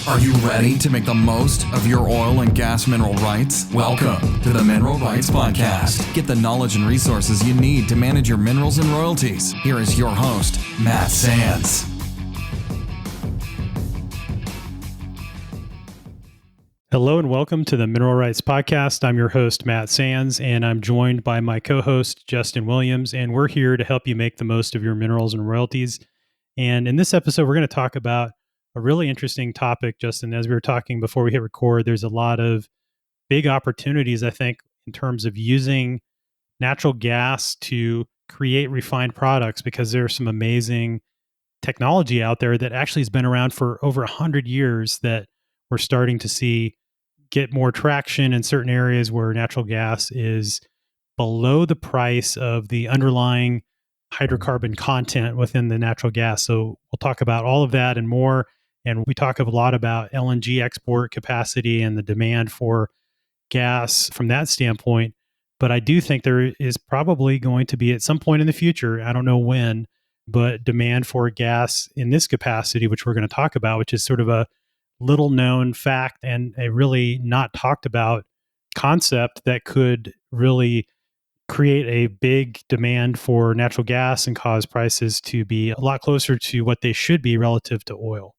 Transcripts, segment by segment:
Are you ready to make the most of your oil and gas mineral rights? Welcome to the Mineral Rights Podcast. Get the knowledge and resources you need to manage your minerals and royalties. Here is your host, Matt Sands. Hello and welcome to the Mineral Rights Podcast. I'm your host, Matt Sands, and I'm joined by my co-host, Justin Williams, and we're here to help you make the most of your minerals and royalties. And in this episode, we're going to talk about a really interesting topic, Justin. As we were talking before we hit record, there's a lot of big opportunities, I think, in terms of using natural gas to create refined products, because there's some amazing technology out there that actually has been around for over 100 years that we're starting to see get more traction in certain areas where natural gas is below the price of the underlying hydrocarbon content within the natural gas. So we'll talk about all of that and more. And we talk a lot about LNG export capacity and the demand for gas from that standpoint. But I do think there is probably going to be at some point in the future, I don't know when, but demand for gas in this capacity, which we're going to talk about, which is sort of a little known fact and a really not talked about concept that could really create a big demand for natural gas and cause prices to be a lot closer to what they should be relative to oil.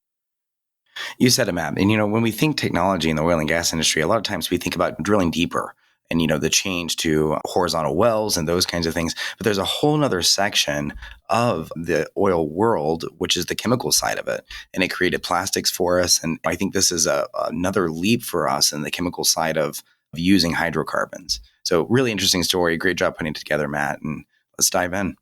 You said it, Matt. And, when we think technology in the oil and gas industry, a lot of times we think about drilling deeper and, the change to horizontal wells and those kinds of things. But there's a whole nother section of the oil world, which is the chemical side of it. And it created plastics for us. And I think this is another leap for us in the chemical side of using hydrocarbons. So really interesting story. Great job putting it together, Matt. And let's dive in.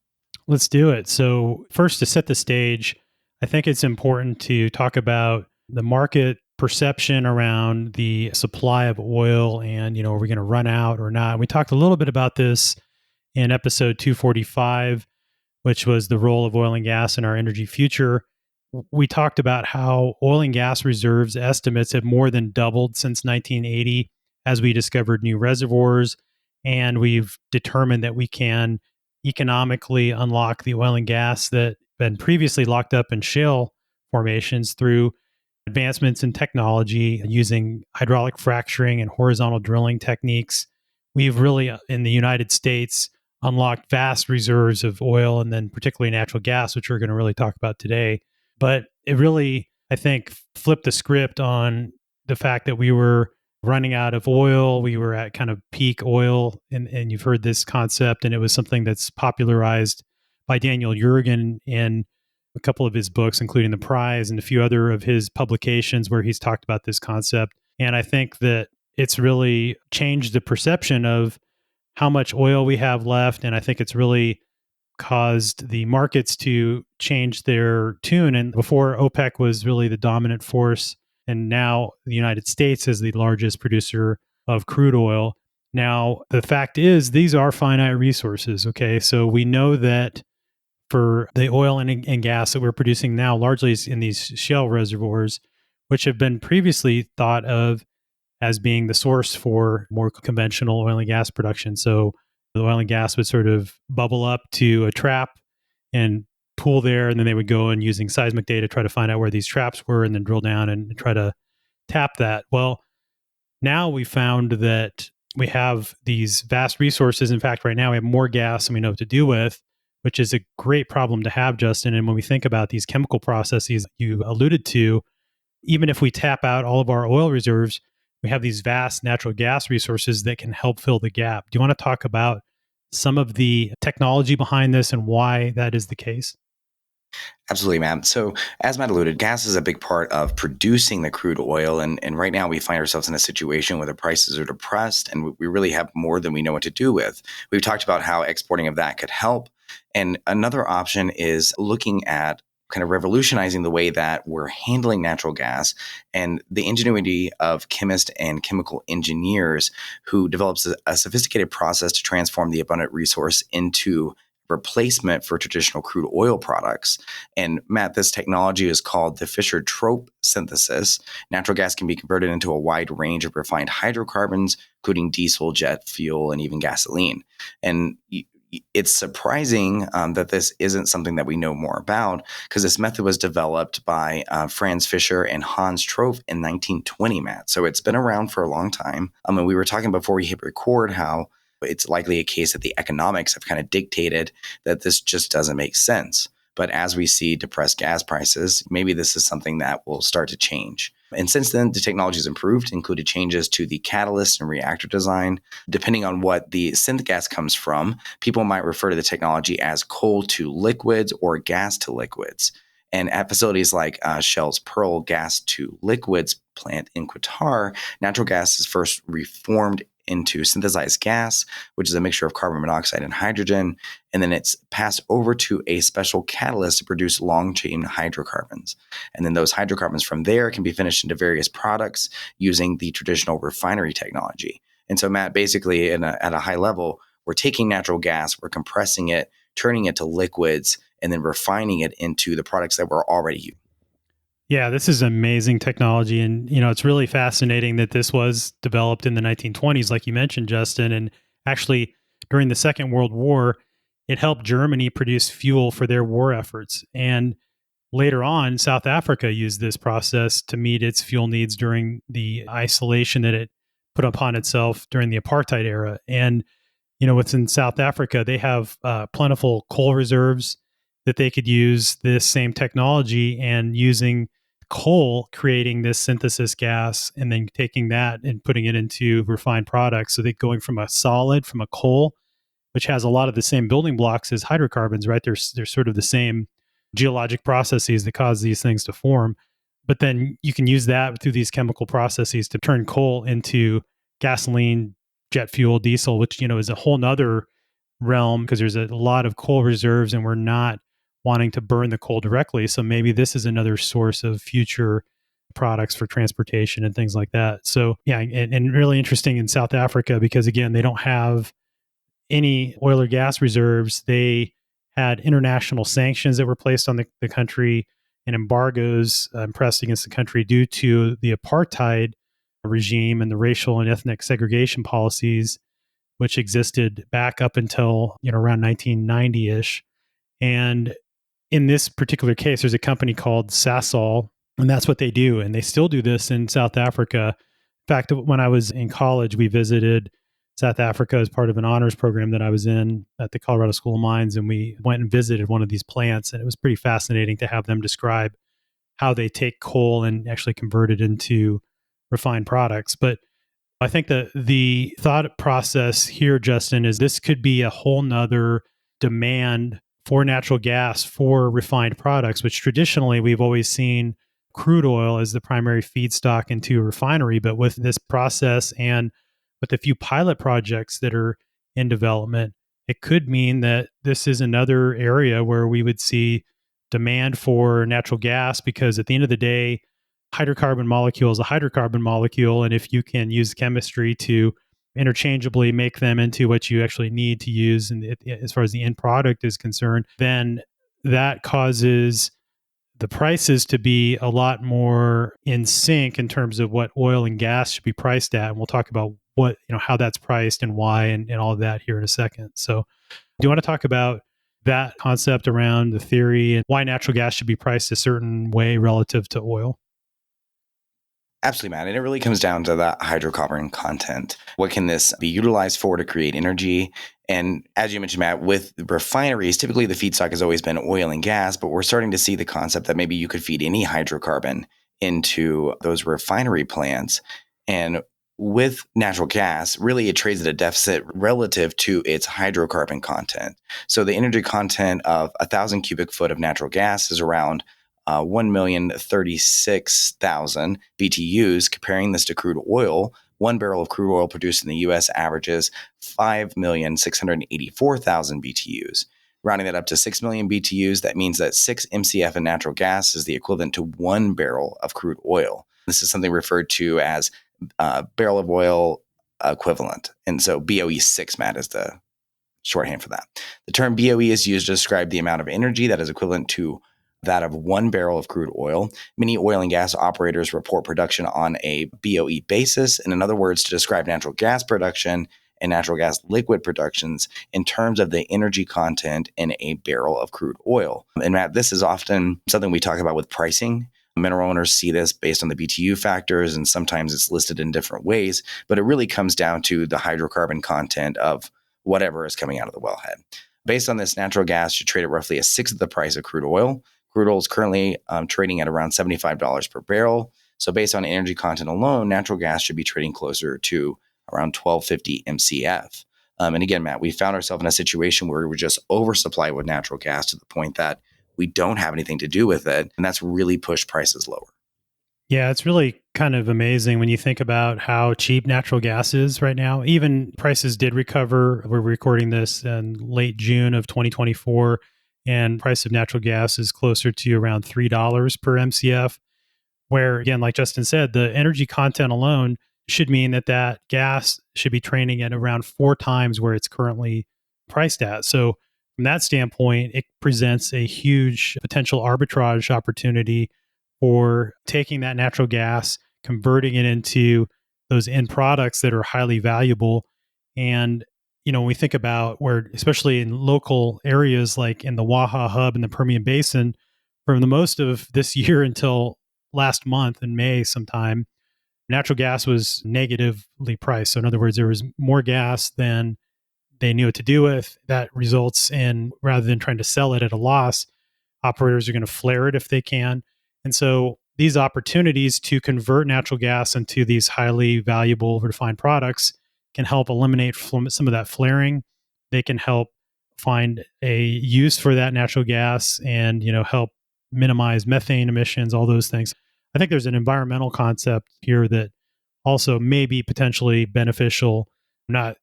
Let's do it. So first, to set the stage, I think it's important to talk about the market perception around the supply of oil and, are we going to run out or not? We talked a little bit about this in episode 245, which was the role of oil and gas in our energy future. We talked about how oil and gas reserves estimates have more than doubled since 1980 as we discovered new reservoirs, and we've determined that we can economically unlock the oil and gas that been previously locked up in shale formations through advancements in technology using hydraulic fracturing and horizontal drilling techniques. We've really, in the United States, unlocked vast reserves of oil and then particularly natural gas, which we're going to really talk about today. But it really, I think, flipped the script on the fact that we were running out of oil. We were at kind of peak oil, and you've heard this concept, and it was something that's popularized by Daniel Yergin in a couple of his books, including The Prize and a few other of his publications where he's talked about this concept. And I think that it's really changed the perception of how much oil we have left. And I think it's really caused the markets to change their tune. And before, OPEC was really the dominant force. And now the United States is the largest producer of crude oil. Now, the fact is, these are finite resources. Okay. So we know that for the oil and gas that we're producing now, largely is in these shale reservoirs, which have been previously thought of as being the source for more conventional oil and gas production. So the oil and gas would sort of bubble up to a trap and pool there, and then they would go and using seismic data try to find out where these traps were and then drill down and try to tap that. Well, now we found that we have these vast resources. In fact, right now we have more gas than we know what to do with, which is a great problem to have, Justin. And when we think about these chemical processes you alluded to, even if we tap out all of our oil reserves, we have these vast natural gas resources that can help fill the gap. Do you want to talk about some of the technology behind this and why that is the case? Absolutely, Matt. So as Matt alluded, gas is a big part of producing the crude oil. And right now we find ourselves in a situation where the prices are depressed and we really have more than we know what to do with. We've talked about how exporting of that could help. And another option is looking at kind of revolutionizing the way that we're handling natural gas and the ingenuity of chemists and chemical engineers who develops a sophisticated process to transform the abundant resource into replacement for traditional crude oil products. And Matt, this technology is called the Fischer-Tropsch synthesis. Natural gas can be converted into a wide range of refined hydrocarbons, including diesel, jet fuel, and even gasoline. And it's surprising that this isn't something that we know more about, because this method was developed by Franz Fischer and Hans Troff in 1920, Matt. So it's been around for a long time. And we were talking before we hit record how it's likely a case that the economics have kind of dictated that this just doesn't make sense. But as we see depressed gas prices, maybe this is something that will start to change. And since then, the technology has improved, included changes to the catalyst and reactor design. Depending on what the synth gas comes from, people might refer to the technology as coal to liquids or gas to liquids. And at facilities like Shell's Pearl gas to liquids plant in Qatar, natural gas is first reformed into synthesized gas, which is a mixture of carbon monoxide and hydrogen. And then it's passed over to a special catalyst to produce long-chain hydrocarbons. And then those hydrocarbons from there can be finished into various products using the traditional refinery technology. And so, Matt, basically at a high level, we're taking natural gas, we're compressing it, turning it to liquids, and then refining it into the products that we're already using. Yeah, this is amazing technology. And, it's really fascinating that this was developed in the 1920s, like you mentioned, Justin. And actually, during the Second World War, it helped Germany produce fuel for their war efforts. And later on, South Africa used this process to meet its fuel needs during the isolation that it put upon itself during the apartheid era. And, what's in South Africa, they have plentiful coal reserves that they could use this same technology, and using coal, creating this synthesis gas, and then taking that and putting it into refined products. So they're going from a coal, which has a lot of the same building blocks as hydrocarbons, right? They're sort of the same geologic processes that cause these things to form. But then you can use that through these chemical processes to turn coal into gasoline, jet fuel, diesel, which, is a whole nother realm, because there's a lot of coal reserves and we're not wanting to burn the coal directly. So maybe this is another source of future products for transportation and things like that. So yeah, and really interesting in South Africa, because again, they don't have any oil or gas reserves. They had international sanctions that were placed on the country, and embargoes pressed against the country due to the apartheid regime and the racial and ethnic segregation policies, which existed back up until around 1990-ish. And in this particular case, there's a company called Sasol, and that's what they do. And they still do this in South Africa. In fact, when I was in college, we visited South Africa as part of an honors program that I was in at the Colorado School of Mines. And we went and visited one of these plants. And it was pretty fascinating to have them describe how they take coal and actually convert it into refined products. But I think the thought process here, Justin, is this could be a whole nother demand for natural gas for refined products, which traditionally we've always seen crude oil as the primary feedstock into a refinery. But with this process and with a few pilot projects that are in development, it could mean that this is another area where we would see demand for natural gas, because at the end of the day, hydrocarbon molecule is a hydrocarbon molecule. And if you can use chemistry to interchangeably make them into what you actually need to use, and as far as the end product is concerned, then that causes the prices to be a lot more in sync in terms of what oil and gas should be priced at. And we'll talk about how that's priced and why and all of that here in a second. So do you want to talk about that concept around the theory and why natural gas should be priced a certain way relative to oil? Absolutely, Matt. And it really comes down to that hydrocarbon content. What can this be utilized for to create energy? And as you mentioned, Matt, with refineries, typically the feedstock has always been oil and gas, but we're starting to see the concept that maybe you could feed any hydrocarbon into those refinery plants. And with natural gas, really it trades at a deficit relative to its hydrocarbon content. So the energy content of 1,000 cubic foot of natural gas is around 1,036,000 BTUs. Comparing this to crude oil, 1 barrel of crude oil produced in the U.S. averages 5,684,000 BTUs. Rounding that up to 6 million BTUs, that means that 6 MCF in natural gas is the equivalent to 1 barrel of crude oil. This is something referred to as barrel of oil equivalent. And so BOE6, Matt, is the shorthand for that. The term BOE is used to describe the amount of energy that is equivalent to that of 1 barrel of crude oil. Many oil and gas operators report production on a BOE basis. And in other words, to describe natural gas production, and natural gas liquid productions in terms of the energy content in a barrel of crude oil. And Matt, this is often something we talk about with pricing. Mineral owners see this based on the BTU factors, and sometimes it's listed in different ways, but it really comes down to the hydrocarbon content of whatever is coming out of the wellhead. Based on this, natural gas should trade at roughly a sixth of the price of crude oil. Crude oil is currently trading at around $75 per barrel. So based on energy content alone, natural gas should be trading closer to around 1250 MCF. And again, Matt, we found ourselves in a situation where we were just oversupplied with natural gas to the point that we don't have anything to do with it. And that's really pushed prices lower. Yeah, it's really kind of amazing when you think about how cheap natural gas is right now. Even prices did recover. We're recording this in late June of 2024, and price of natural gas is closer to around $3 per MCF, where, again, like Justin said, the energy content alone should mean that that gas should be trading at around 4 times where it's currently priced at. So from that standpoint, it presents a huge potential arbitrage opportunity for taking that natural gas, converting it into those end products that are highly valuable. And, when we think about where, especially in local areas like in the Waha hub in the Permian Basin, for the most of this year until last month in May sometime, natural gas was negatively priced. So in other words, there was more gas than they knew what to do with. That results in, rather than trying to sell it at a loss, operators are going to flare it if they can. And so these opportunities to convert natural gas into these highly valuable refined products can help eliminate some of that flaring. They can help find a use for that natural gas and, help minimize methane emissions, all those things. I think there's an environmental concept here that also may be potentially beneficial. I'm not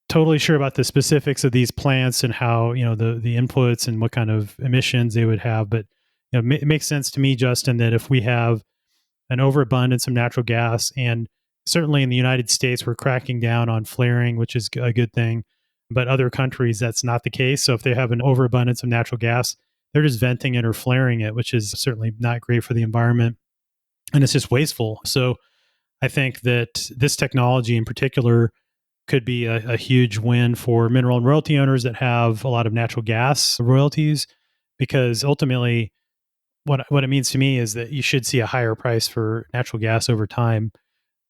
totally sure about the specifics of these plants and how, the inputs and what kind of emissions they would have, but it makes sense to me, Justin, that if we have an overabundance of natural gas, and certainly in the United States, we're cracking down on flaring, which is a good thing, but other countries, that's not the case. So if they have an overabundance of natural gas, they're just venting it or flaring it, which is certainly not great for the environment. And it's just wasteful. So I think that this technology in particular could be a huge win for mineral and royalty owners that have a lot of natural gas royalties, because ultimately what it means to me is that you should see a higher price for natural gas over time.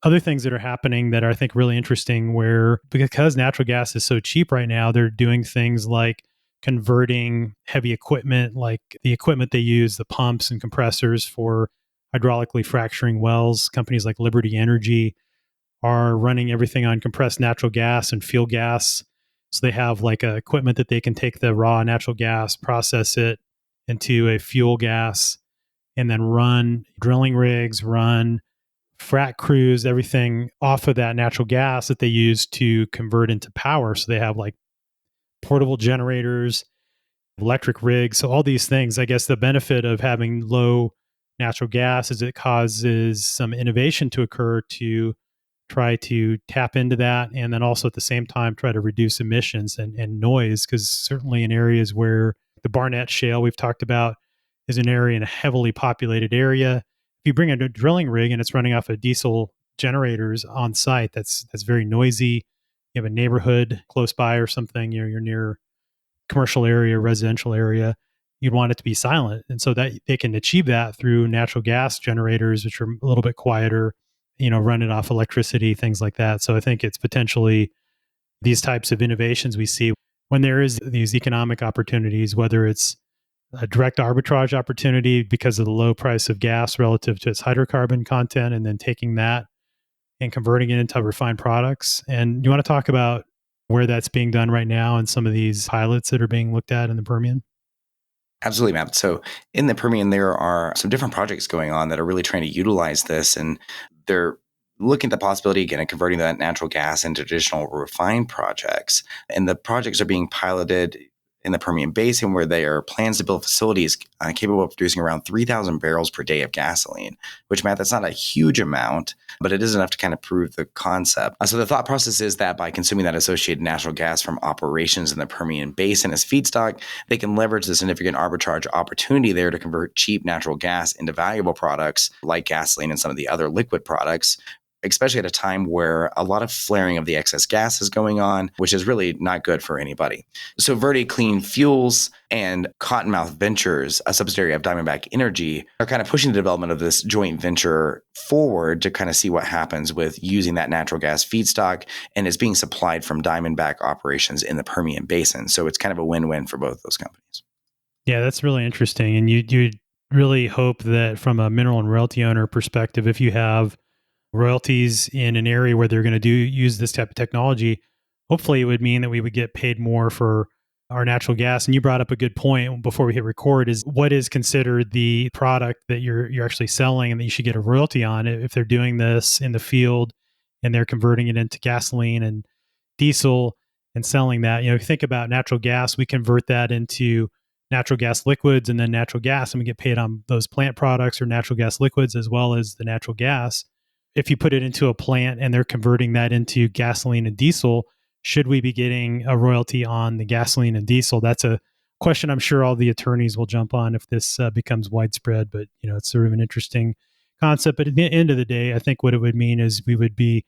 Other things that are happening that are, I think, really interesting, where because natural gas is so cheap right now, they're doing things like converting heavy equipment, like the equipment they use, the pumps and compressors for hydraulically fracturing wells. Companies like Liberty Energy are running everything on compressed natural gas and fuel gas. So they have like a equipment that they can take the raw natural gas, process it into a fuel gas, and then run drilling rigs, run frac crews, everything off of that natural gas that they use to convert into power. So they have like portable generators, electric rigs, so all these things. I guess the benefit of having low natural gas is it causes some innovation to occur to try to tap into that, and then also at the same time try to reduce emissions and noise, because certainly in areas where the Barnett Shale we've talked about is an area in a heavily populated area. If you bring a drilling rig and it's running off of diesel generators on site, that's very noisy. You have a neighborhood close by or something, you're near commercial area, residential area, you'd want it to be silent. And so that they can achieve that through natural gas generators, which are a little bit quieter, run it off electricity, things like that. So I think it's potentially these types of innovations we see when there is these economic opportunities, whether it's a direct arbitrage opportunity because of the low price of gas relative to its hydrocarbon content, and then taking that and converting it into refined products. And you want to talk about where that's being done right now and some of these pilots that are being looked at in the Permian? Absolutely, Matt. So in the Permian, there are some different projects going on that are really trying to utilize this, and they're looking at the possibility, again, of converting that natural gas into additional refined projects. And the projects are being piloted in the Permian Basin, where there are plans to build facilities capable of producing around 3,000 barrels per day of gasoline, which, Matt, that's not a huge amount, but it is enough to kind of prove the concept. So the thought process is that by consuming that associated natural gas from operations in the Permian Basin as feedstock, they can leverage the significant arbitrage opportunity there to convert cheap natural gas into valuable products like gasoline and some of the other liquid products, especially at a time where a lot of flaring of the excess gas is going on, which is really not good for anybody. So Verde Clean Fuels and Cottonmouth Ventures, a subsidiary of Diamondback Energy, are kind of pushing the development of this joint venture forward to kind of see what happens with using that natural gas feedstock, and it's being supplied from Diamondback operations in the Permian Basin. So it's kind of a win-win for both those companies. Yeah, that's really interesting. And you really hope that from a mineral and royalty owner perspective, if you have royalties in an area where they're going to use this type of technology, hopefully it would mean that we would get paid more for our natural gas. And you brought up a good point before we hit record, is what is considered the product that you're actually selling and that you should get a royalty on. If they're doing this in the field and they're converting it into gasoline and diesel and selling that, if you think about natural gas, we convert that into natural gas liquids and then natural gas, and we get paid on those plant products or natural gas liquids as well as the natural gas. If you put it into a plant and they're converting that into gasoline and diesel, should we be getting a royalty on the gasoline and diesel? That's a question I'm sure all the attorneys will jump on if this becomes widespread, but it's sort of an interesting concept. But at the end of the day, I think what it would mean is we would be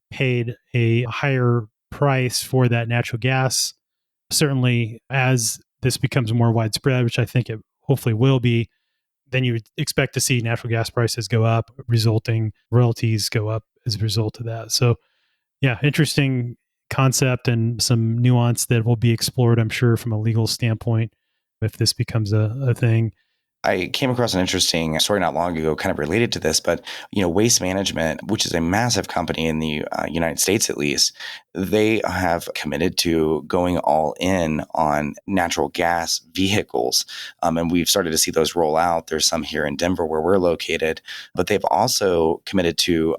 paid a higher price for that natural gas. Certainly, as this becomes more widespread, which I think it hopefully will be, then you would expect to see natural gas prices go up, resulting royalties go up as a result of that. So, yeah, interesting concept and some nuance that will be explored, I'm sure, from a legal standpoint if this becomes a thing. I came across an interesting story not long ago, kind of related to this, but Waste Management, which is a massive company in the United States, at least, they have committed to going all in on natural gas vehicles, and we've started to see those roll out. There's some here in Denver where we're located, but they've also committed to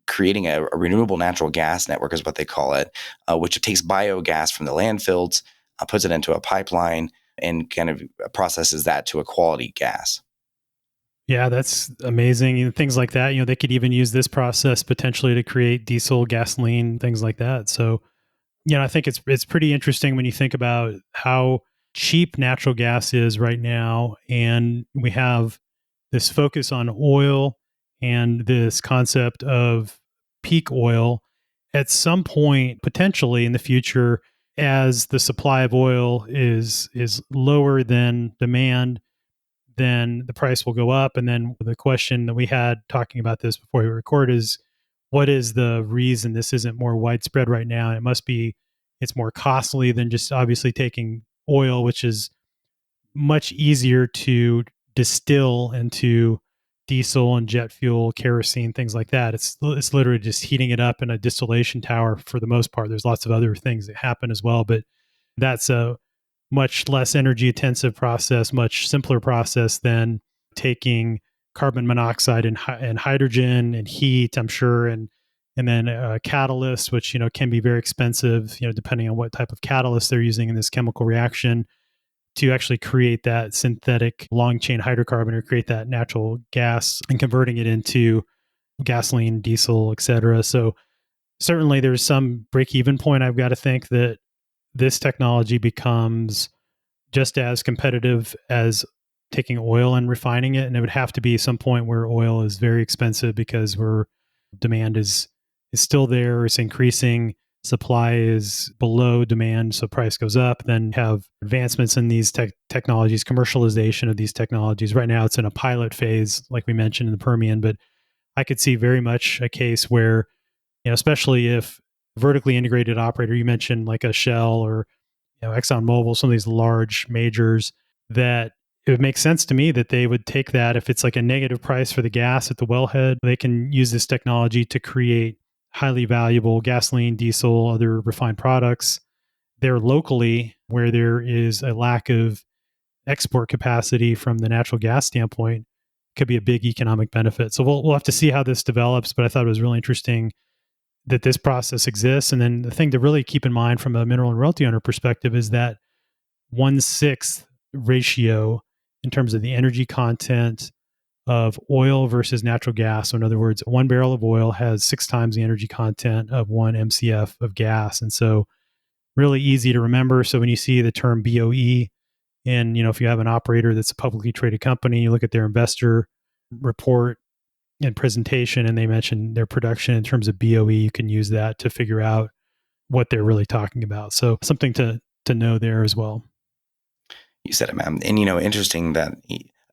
creating a renewable natural gas network, is what they call it, which takes biogas from the landfills, puts it into a pipeline, and kind of processes that to a quality gas. Yeah, that's amazing. Things like that, they could even use this process potentially to create diesel, gasoline, things like that. So, I think it's pretty interesting when you think about how cheap natural gas is right now. And we have this focus on oil and this concept of peak oil. At some point, potentially in the future, as the supply of oil is lower than demand, then the price will go up. And then the question that we had talking about this before we record is, what is the reason this isn't more widespread right now? And it must be it's more costly than just obviously taking oil, which is much easier to distill into diesel and jet fuel, kerosene, things like that. It's literally just heating it up in a distillation tower for the most part. There's lots of other things that happen as well, but that's a much less energy intensive process, much simpler process than taking carbon monoxide and hydrogen and heat, I'm sure, and then catalyst, which can be very expensive, depending on what type of catalyst they're using in this chemical reaction to actually create that synthetic long chain hydrocarbon or create that natural gas and converting it into gasoline, diesel, et cetera. So certainly there's some break-even point. I've got to think that this technology becomes just as competitive as taking oil and refining it. And it would have to be some point where oil is very expensive because demand is still there, it's increasing, supply is below demand, so price goes up. Then have advancements in these technologies, commercialization of these technologies. Right now it's in a pilot phase, like we mentioned in the Permian, but I could see very much a case where, especially if vertically integrated operator, you mentioned like a Shell or ExxonMobil, some of these large majors, that it would make sense to me that they would take that. If it's like a negative price for the gas at the wellhead, they can use this technology to create highly valuable gasoline, diesel, other refined products there locally where there is a lack of export capacity from the natural gas standpoint. Could be a big economic benefit. So we'll have to see how this develops, but I thought it was really interesting that this process exists. And then the thing to really keep in mind from a mineral and royalty owner perspective is that 1/6 ratio in terms of the energy content of oil versus natural gas. So in other words, 1 barrel of oil has 6 times the energy content of 1 MCF of gas. And so really easy to remember. So when you see the term BOE, and if you have an operator that's a publicly traded company, you look at their investor report, presentation, and they mentioned their production in terms of BOE. You can use that to figure out what they're really talking about. So something to know there as well. You said it, man. And, interesting that,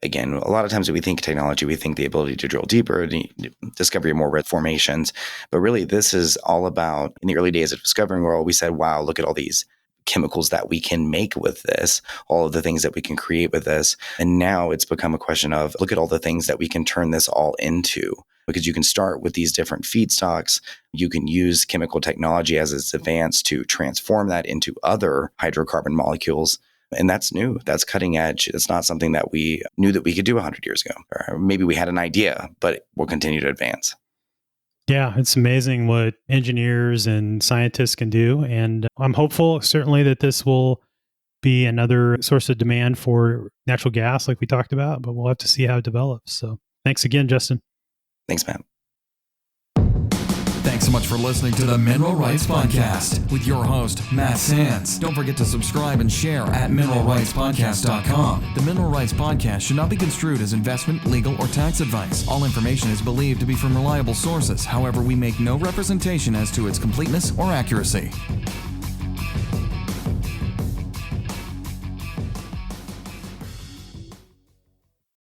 again, a lot of times when we think technology, we think the ability to drill deeper, the discovery of more red formations. But really, this is all about, in the early days of discovering oil, we said, wow, look at all these chemicals that we can make with this, all of the things that we can create with this. And now it's become a question of, look at all the things that we can turn this all into. Because you can start with these different feedstocks. You can use chemical technology as it's advanced to transform that into other hydrocarbon molecules. And that's new. That's cutting edge. It's not something that we knew that we could do 100 years ago. Or maybe we had an idea, but we'll continue to advance. Yeah, it's amazing what engineers and scientists can do. And I'm hopeful, certainly, that this will be another source of demand for natural gas like we talked about, but we'll have to see how it develops. So thanks again, Justin. Thanks, Matt. Thanks so much for listening to the Mineral Rights Podcast with your host, Matt Sands. Don't forget to subscribe and share at mineralrightspodcast.com. The Mineral Rights Podcast should not be construed as investment, legal, or tax advice. All information is believed to be from reliable sources. However, we make no representation as to its completeness or accuracy.